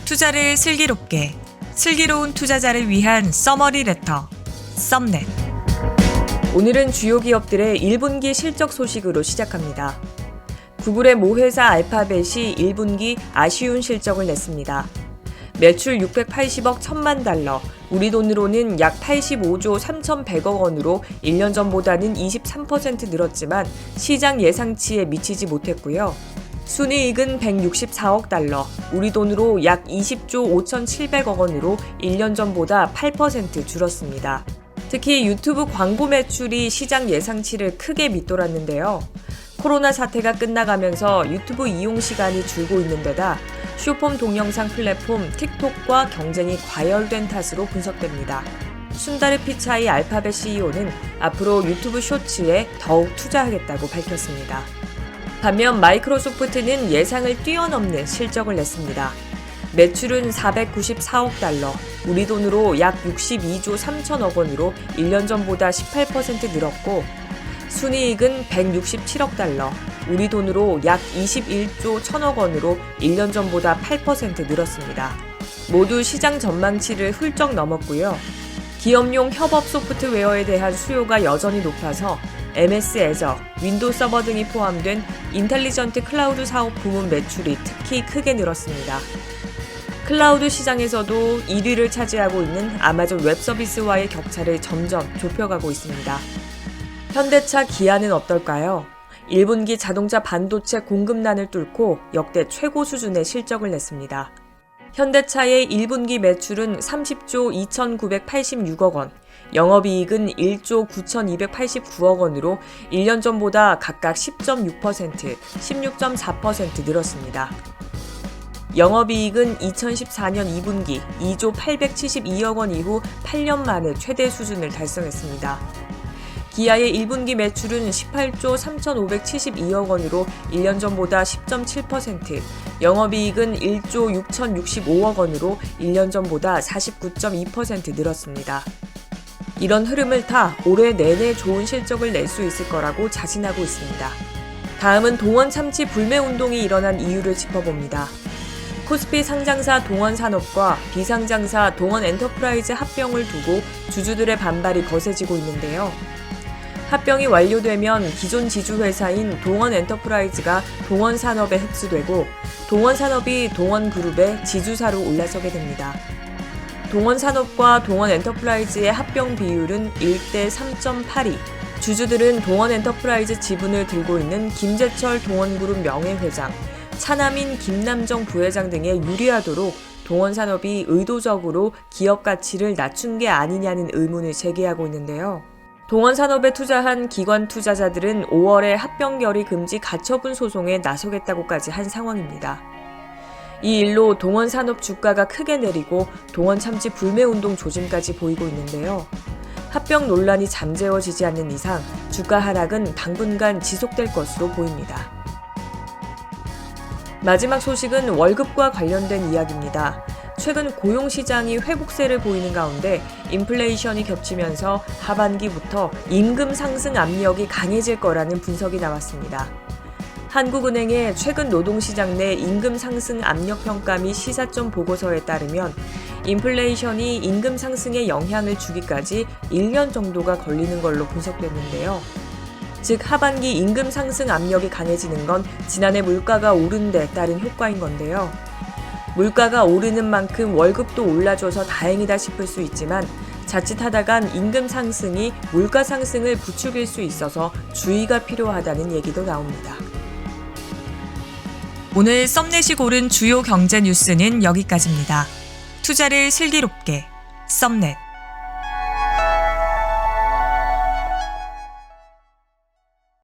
투자를 슬기롭게, 슬기로운 투자자를 위한 서머리 레터, 썸넷. 오늘은 주요 기업들의 1분기 실적 소식으로 시작합니다. 구글의 모회사 알파벳이 1분기 아쉬운 실적을 냈습니다. 매출 680억 1천만 달러, 우리 돈으로는 약 85조 3,100억 원으로 1년 전보다는 23% 늘었지만 시장 예상치에 미치지 못했고요. 순이익은 164억 달러, 우리 돈으로 약 20조 5,700억 원으로 1년 전보다 8% 줄었습니다. 특히 유튜브 광고 매출이 시장 예상치를 크게 밑돌았는데요. 코로나 사태가 끝나가면서 유튜브 이용 시간이 줄고 있는 데다 숏폼 동영상 플랫폼 틱톡과 경쟁이 과열된 탓으로 분석됩니다. 순다르 피차이 알파벳 CEO는 앞으로 유튜브 쇼츠에 더욱 투자하겠다고 밝혔습니다. 반면 마이크로소프트는 예상을 뛰어넘는 실적을 냈습니다. 매출은 494억 달러, 우리 돈으로 약 62조 3천억 원으로 1년 전보다 18% 늘었고 순이익은 167억 달러, 우리 돈으로 약 21조 1천억 원으로 1년 전보다 8% 늘었습니다. 모두 시장 전망치를 훌쩍 넘었고요. 기업용 협업 소프트웨어에 대한 수요가 여전히 높아서 MS 애저, 윈도우 서버 등이 포함된 인텔리전트 클라우드 사업 부문 매출이 특히 크게 늘었습니다. 클라우드 시장에서도 1위를 차지하고 있는 아마존 웹서비스와의 격차를 점점 좁혀가고 있습니다. 현대차, 기아는 어떨까요? 1분기 자동차 반도체 공급난을 뚫고 역대 최고 수준의 실적을 냈습니다. 현대차의 1분기 매출은 30조 2,986억 원, 영업이익은 1조 9,289억 원으로 1년 전보다 각각 10.6%, 16.4% 늘었습니다. 영업이익은 2014년 2분기 2조 872억 원 이후 8년 만에 최대 수준을 달성했습니다. 기아의 1분기 매출은 18조 3,572억 원으로 1년 전보다 10.7%, 영업이익은 1조 6,065억 원으로 1년 전보다 49.2% 늘었습니다. 이런 흐름을 타 올해 내내 좋은 실적을 낼 수 있을 거라고 자신하고 있습니다. 다음은 동원 참치 불매 운동이 일어난 이유를 짚어봅니다. 코스피 상장사 동원산업과 비상장사 동원엔터프라이즈 합병을 두고 주주들의 반발이 거세지고 있는데요. 합병이 완료되면 기존 지주회사인 동원엔터프라이즈가 동원산업에 흡수되고 동원산업이 동원그룹의 지주사로 올라서게 됩니다. 동원산업과 동원엔터프라이즈의 합병 비율은 1대 3.82. 주주들은 동원엔터프라이즈 지분을 들고 있는 김재철 동원그룹 명예회장, 차남인 김남정 부회장 등에 유리하도록 동원산업이 의도적으로 기업 가치를 낮춘 게 아니냐는 의문을 제기하고 있는데요. 동원산업에 투자한 기관 투자자들은 5월에 합병 결의 금지 가처분 소송에 나서겠다고까지 한 상황입니다. 이 일로 동원산업 주가가 크게 내리고 동원참치 불매운동 조짐까지 보이고 있는데요. 합병 논란이 잠재워지지 않는 이상 주가 하락은 당분간 지속될 것으로 보입니다. 마지막 소식은 월급과 관련된 이야기입니다. 최근 고용시장이 회복세를 보이는 가운데 인플레이션이 겹치면서 하반기부터 임금 상승 압력이 강해질 거라는 분석이 나왔습니다. 한국은행의 최근 노동시장 내 임금 상승 압력 평가 및 시사점 보고서에 따르면 인플레이션이 임금 상승에 영향을 주기까지 1년 정도가 걸리는 걸로 분석됐는데요. 즉 하반기 임금 상승 압력이 강해지는 건 지난해 물가가 오른 데 따른 효과인 건데요. 물가가 오르는 만큼 월급도 올라줘서 다행이다 싶을 수 있지만 자칫하다간 임금 상승이 물가 상승을 부추길 수 있어서 주의가 필요하다는 얘기도 나옵니다. 오늘 썸넷이 고른 주요 경제 뉴스는 여기까지입니다. 투자를 슬기롭게, 썸넷.